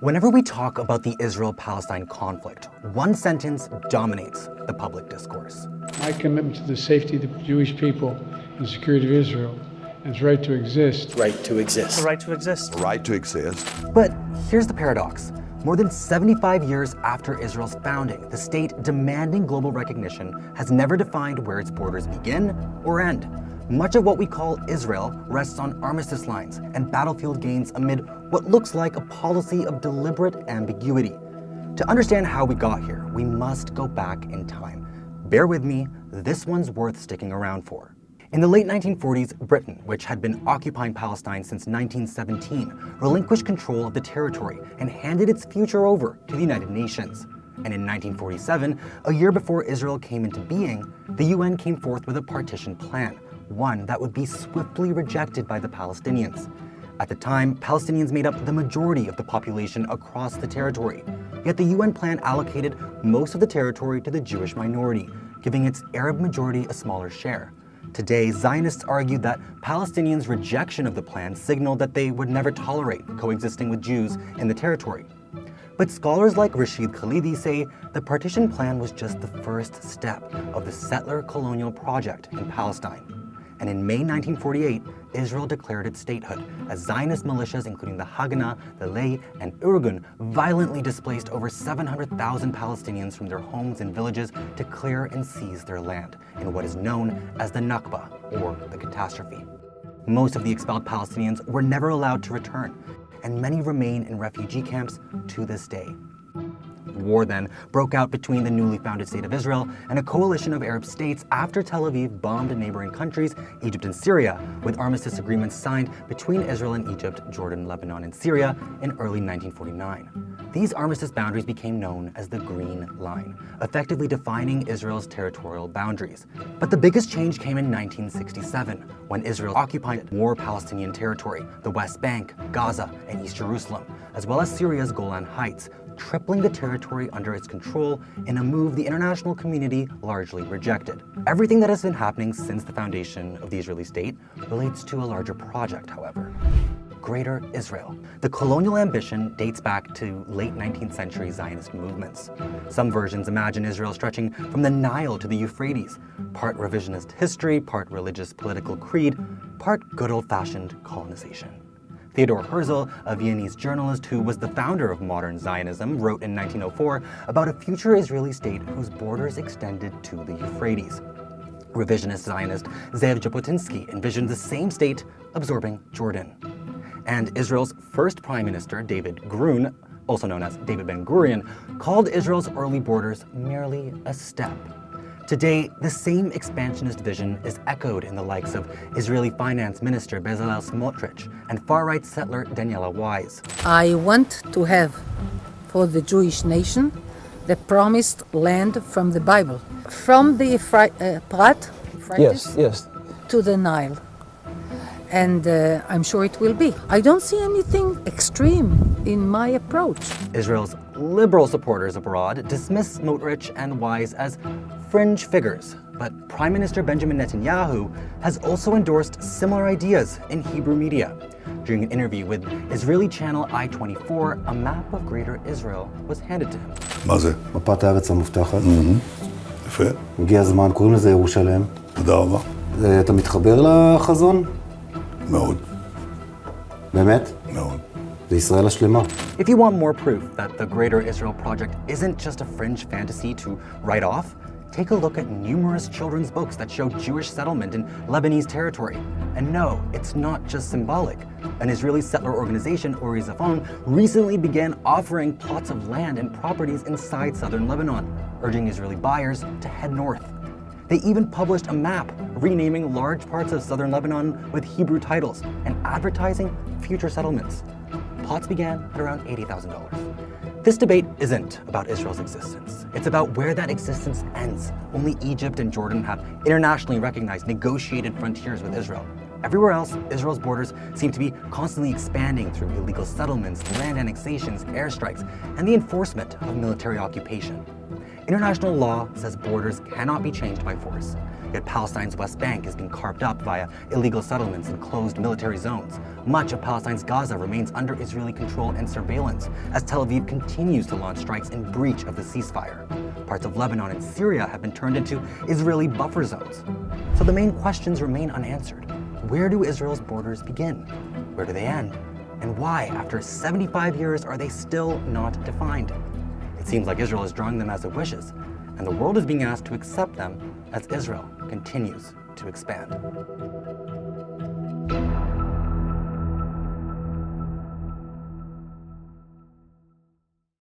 Whenever we talk about the Israel-Palestine conflict, one sentence dominates the public discourse. My commitment to the safety of the Jewish people and the security of Israel and its right to exist. Right to exist. The right to exist. The right to exist. But here's the paradox. More than 75 years after Israel's founding, the state demanding global recognition has never defined where its borders begin or end. Much of what we call Israel rests on armistice lines and battlefield gains amid what looks like a policy of deliberate ambiguity. To understand how we got here, we must go back in time. Bear with me, this one's worth sticking around for. In the late 1940s, Britain, which had been occupying Palestine since 1917, relinquished control of the territory and handed its future over to the United Nations. And in 1947, a year before Israel came into being, the UN came forth with a partition plan, one that would be swiftly rejected by the Palestinians. At the time, Palestinians made up the majority of the population across the territory. Yet the UN plan allocated most of the territory to the Jewish minority, giving its Arab majority a smaller share. Today, Zionists argue that Palestinians' rejection of the plan signaled that they would never tolerate coexisting with Jews in the territory. But scholars like Rashid Khalidi say the partition plan was just the first step of the settler colonial project in Palestine. And in May 1948, Israel declared its statehood as Zionist militias, including the Haganah, the Lay, and Irgun, violently displaced over 700,000 Palestinians from their homes and villages to clear and seize their land in what is known as the Nakba, or the catastrophe. Most of the expelled Palestinians were never allowed to return, and many remain in refugee camps to this day. War then broke out between the newly founded state of Israel and a coalition of Arab states after Tel Aviv bombed neighboring countries, Egypt and Syria, with armistice agreements signed between Israel and Egypt, Jordan, Lebanon, and Syria in early 1949. These armistice boundaries became known as the Green Line, effectively defining Israel's territorial boundaries. But the biggest change came in 1967, when Israel occupied more Palestinian territory, the West Bank, Gaza, and East Jerusalem, as well as Syria's Golan Heights, tripling the territory under its control in a move the international community largely rejected. Everything that has been happening since the foundation of the Israeli state relates to a larger project, however. Greater Israel. The colonial ambition dates back to late 19th century Zionist movements. Some versions imagine Israel stretching from the Nile to the Euphrates, part revisionist history, part religious political creed, part good old-fashioned colonization. Theodor Herzl, a Viennese journalist who was the founder of modern Zionism, wrote in 1904 about a future Israeli state whose borders extended to the Euphrates. Revisionist Zionist Zev Jabotinsky envisioned the same state absorbing Jordan. And Israel's first prime minister, David Grun, also known as David Ben-Gurion, called Israel's early borders merely a step. Today, the same expansionist vision is echoed in the likes of Israeli finance minister Bezalel Smotrich and far-right settler Daniela Wise. I want to have for the Jewish nation the promised land from the Bible, from the Euphrates to the Nile. And I'm sure it will be. I don't see anything extreme in my approach. Israel's liberal supporters abroad dismiss Smotrich and Wise as fringe figures, but Prime Minister Benjamin Netanyahu has also endorsed similar ideas in Hebrew media. During an interview with Israeli channel I-24, a map of Greater Israel was handed to him. מה זה? מפת הארץ המובטחת. יפה. הגיע הזמן, קוראים לזה ירושלם. תודה רבה. אתה מתחבר לחזון? מאוד. באמת? מאוד. זה ישראל השלמה. If you want more proof that the Greater Israel Project isn't just a fringe fantasy to write off, take a look at numerous children's books that show Jewish settlement in Lebanese territory. And no, it's not just symbolic. An Israeli settler organization, Ori Zafon, recently began offering plots of land and properties inside southern Lebanon, urging Israeli buyers to head north. They even published a map renaming large parts of southern Lebanon with Hebrew titles and advertising future settlements. Plots began at around $80,000. This debate isn't about Israel's existence. It's about where that existence ends. Only Egypt and Jordan have internationally recognized negotiated frontiers with Israel. Everywhere else, Israel's borders seem to be constantly expanding through illegal settlements, land annexations, airstrikes, and the enforcement of military occupation. International law says borders cannot be changed by force. Yet Palestine's West Bank is being carved up via illegal settlements and closed military zones. Much of Palestine's Gaza remains under Israeli control and surveillance as Tel Aviv continues to launch strikes in breach of the ceasefire. Parts of Lebanon and Syria have been turned into Israeli buffer zones. So the main questions remain unanswered. Where do Israel's borders begin? Where do they end? And why, after 75 years, are they still not defined? It seems like Israel is drawing them as it wishes, and the world is being asked to accept them as Israel continues to expand.